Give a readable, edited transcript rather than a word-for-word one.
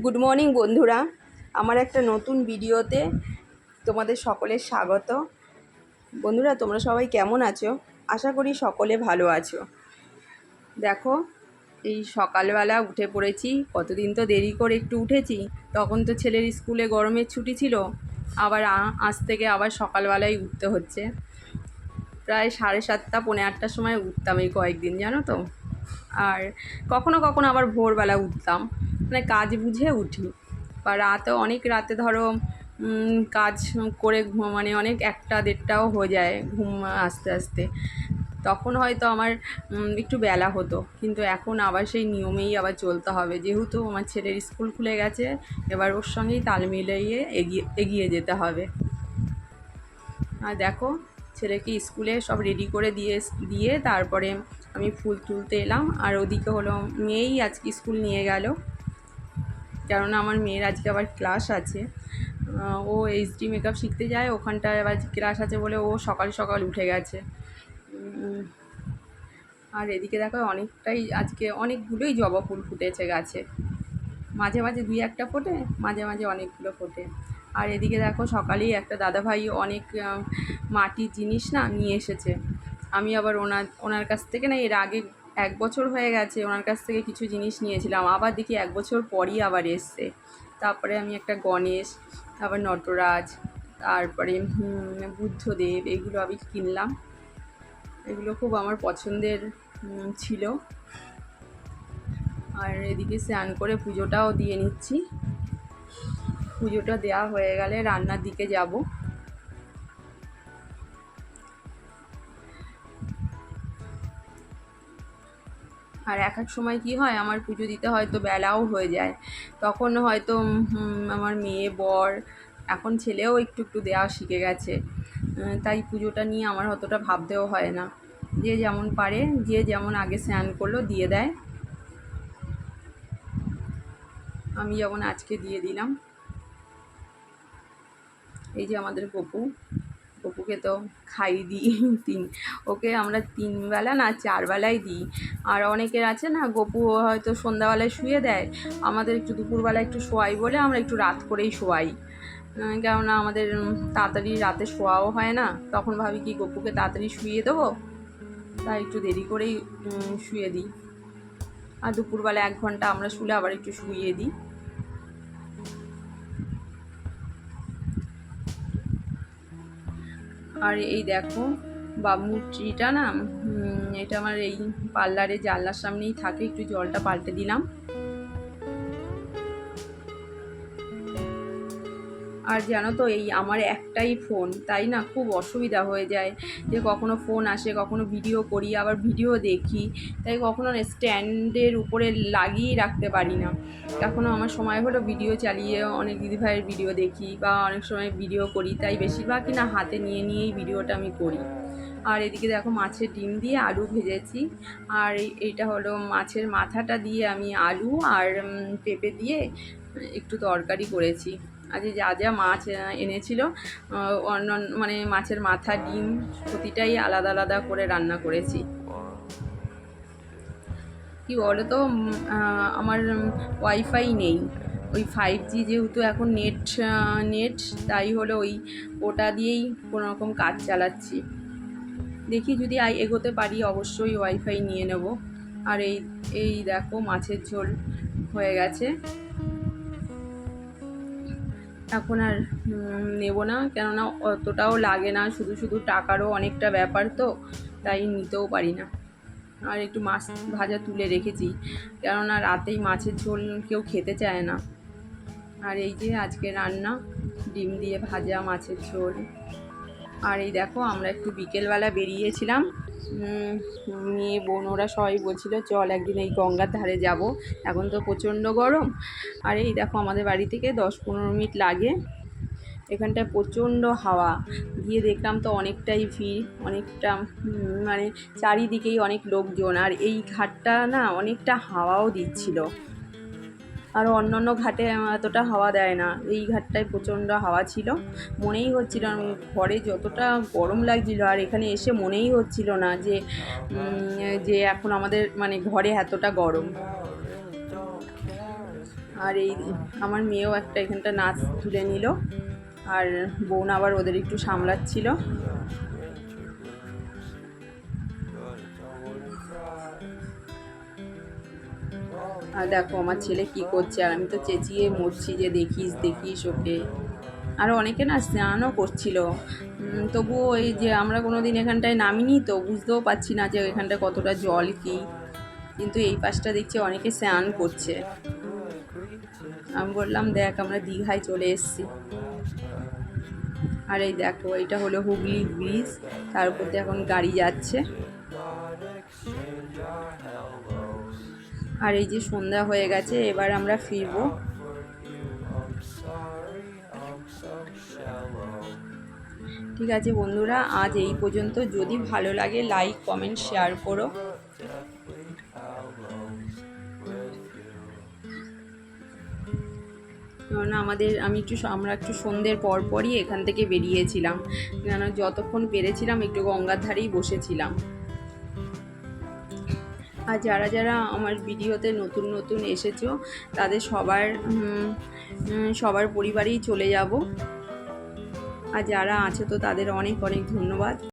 Good morning বন্ধুরা, আমার একটা নতুন ভিডিওতে তোমাদের সকলের স্বাগত। বন্ধুরা, তোমরা সবাই কেমন আছো? আশা করি সকলে ভালো আছো। দেখো, এই সকালবেলা উঠে পড়েছি। কতদিন তো দেরি করে একটু উঠেছি, তখন তো ছেলের স্কুলে গরমের ছুটি ছিল। আবার আজ থেকে আবার সকালবেলায় উঠতে হচ্ছে। প্রায় 7:30 পৌনে 8টার সময় উঠতাম এই কয়েকদিন, জানো তো। আর কখনো কখনো আবার ভোরবেলা উঠতাম, মানে কাজ বুঝে উঠি। বা অনেক রাতে ধরো কাজ করে মানে অনেক 1টা 1:30টাও হয়ে যায় ঘুম আসতে আসতে। তখন হয়তো আমার একটু বেলা হতো, কিন্তু এখন আবার সেই নিয়মেই আবার চলতে হবে, যেহেতু আমার ছেলের স্কুল খুলে গেছে। এবার ওর সঙ্গেই তাল মিলিয়ে এগিয়ে যেতে হবে। আর দেখো, ছেলেকে স্কুলে সব রেডি করে দিয়ে তারপরে আমি ফুল তুলতে এলাম। আর ওদিকে হলো মেয়েই আজকে স্কুল নিয়ে গেল, কেননা আমার মেয়ের আজকে আবার ক্লাস আছে। ও এইচডি মেকআপ শিখতে যায়, ওখানটায় আবার ক্লাস আছে বলে ও সকাল সকাল উঠে গেছে। আর এদিকে দেখো, অনেকটাই আজকে অনেকগুলোই জবা ফুল ফুটেছে গাছে। মাঝে মাঝে 2-1টা ফোটে, মাঝে মাঝে অনেকগুলো ফোটে। আর এদিকে দেখো, সকালেই একটা দাদাভাই অনেক মাটির জিনিস না নিয়ে এসেছে। আমি আবার ওনার কাছ থেকে না, এর আগে 1 বছর হয়ে গেছে ওনার কাছ থেকে কিছু জিনিস নিয়েছিলাম, আবার দেখি 1 বছর পরই আবার এসছে। তারপরে আমি একটা গণেশ, তারপর নটরাজ, তারপরে বুদ্ধদেব, এগুলো আমি কিনলাম। এগুলো খুব আমার পছন্দের ছিল। আর এদিকে স্নান করে পুজোটাও দিয়ে নিচ্ছি। পুজোটা দেওয়া হয়ে গেলে রান্নার দিকে যাব। আর এক এক সময় কি হয়, আমার পুজো দিতে হয়তো বেলাও হয়ে যায়। তখন হয়তো আমার মেয়ে, বর, এখন ছেলেও একটু একটু দেওয়া শিখে গেছে। তাই পুজোটা নিয়ে আমার অতটা ভাবতেও হয় না। যে যেমন পারে, যে যেমন আগে স্নান করলো দিয়ে দেয়। আমি যেমন আজকে দিয়ে দিলাম। এই যে আমাদের গপুকে তো খাই দিই ওকে আমরা 3 বেলা না 4 বেলাই দিই। আর অনেকের আছে না, গপু হয়তো সন্ধ্যাবেলায় শুয়ে দেয়, আমাদের একটু দুপুরবেলা একটু শোয়াই বলে আমরা একটু রাত করেই শোয়াই। কেননা আমাদের তাড়াতাড়ি রাতে শোয়াও হয় না, তখন ভাবি কি গপুকে তাড়াতাড়ি শুয়ে দেবো, তাই একটু দেরি করেই শুয়ে দিই। আর দুপুরবেলা 1 ঘন্টা আমরা শুলে আবার একটু শুইয়ে দিই। আর এই দেখো, বাবুর ট্রিটা না, এটা আমার এই পার্লারে জানলার সামনেই থাকে, একটু জলটা পাল্টে দিলাম। আর জানো তো, এই আমার একটাই ফোন, তাই না খুব অসুবিধা হয়ে যায়, যে কখনো ফোন আসে, কখনো ভিডিও করি, আবার ভিডিও দেখি, তাই কখনো স্ট্যান্ডের উপরে লাগিয়ে রাখতে পারি না। কখনো আমার সময় হলো ভিডিও চালিয়ে অনেক দিদিভাইয়ের ভিডিও দেখি, বা অনেক সময় ভিডিও করি, তাই বেশিরভাগই না হাতে নিয়েই ভিডিওটা আমি করি। আর এদিকে দেখো, মাছের ডিম দিয়ে আলু ভেজেছি। আর এইটা হলো মাছের মাথাটা দিয়ে আমি আলু আর পেঁপে দিয়ে একটু তরকারি করেছি। আজ যা যা মাছ এনেছিল, অন্য মানে মাছের মাথা, ডিম প্রতিটাই আলাদা আলাদা করে রান্না করেছি। কি বলো তো, আমার ওয়াইফাই নেই, ওই 5G যেহেতু এখন নেট, তাই হলো ওটা দিয়েই কোনোরকম কাজ চালাচ্ছি। দেখি যদি এগোতে পারি অবশ্যই ওয়াইফাই নিয়ে নেব। আর এই দেখো, মাছের ঝোল হয়ে গেছে। এখন আর নেব না, কেননা অতটাও লাগে না, শুধু শুধু টাকারও অনেকটা ব্যাপার তো, তাই নিতেও পারি না। আর একটু মাছ ভাজা তুলে রেখেছি, কেননা রাতেই মাছের ঝোল কেউ খেতে চায় না। আর এই যে আজকে রান্না, ডিম দিয়ে ভাজা, মাছের ঝোল। আর এই দেখো, আমরা একটু বিকেলবেলা বেরিয়েছিলাম, মেয়ে বোন ওরা সবাই বলছিল চল একদিন এই গঙ্গার ধারে যাব, এখন তো প্রচণ্ড গরম। আর এই দেখো, আমাদের বাড়ি থেকে 10-15 মিনিট লাগে, এখানটায় প্রচণ্ড হাওয়া। গিয়ে দেখলাম তো অনেকটাই ভিড়, অনেকটা মানে চারিদিকেই অনেক লোকজন। আর এই ঘাটটা না অনেকটা হাওয়াও দিচ্ছিল, আর অন্যান্য ঘাটে এতটা হাওয়া দেয় না, এই ঘাটটায় প্রচণ্ড হাওয়া ছিল। মনেই হচ্ছিল, ঘরে যতটা গরম লাগছিল, আর এখানে এসে মনেই হচ্ছিল না যে এখন আমাদের মানে ঘরে এতটা গরম। আর এই আমার মেয়েও একটা এখানটা নাচ তুলে নিল, আর বোন আবার ওদের একটু সামলাচ্ছিল। আর দেখো আমার ছেলে কি করছে, আর আমি তো চেঁচিয়ে মরছি যে দেখিস দেখিস ওকে। আরও অনেকে না স্নানও করছিল, তবুও এই যে আমরা কোনো দিন এখানটায় নামিনি তো বুঝতেও পারছি না যে এখানটায় কতটা জল কি, কিন্তু এই পাশটা দেখছি অনেকে স্নান করছে। আমি বললাম দেখ আমরা দীঘায় চলে এসেছি। আর এই দেখো এটা হলো হুগলি ব্রিজ, তার উপর দিয়ে এখন গাড়ি যাচ্ছে। আর এই যে সন্ধ্যা হয়ে গেছে, এবার আমরা ফিরবো। ঠিক আছে বন্ধুরা, আজ এই পর্যন্ত। যদি ভালো লাগে লাইক কমেন্ট শেয়ার করো। কারণ আমরা একটু সন্ধ্যের পরই এখান থেকে বেরিয়েছিলাম, কেন যতক্ষণ পেরেছিলাম একটু গঙ্গার ধারেই বসেছিলাম। আর যারা যারা আমার ভিডিওতে নতুন এসেছো তাদের সবার পরিবারেই চলে যাব। আর যারা আছে তো তাদের অনেক অনেক ধন্যবাদ।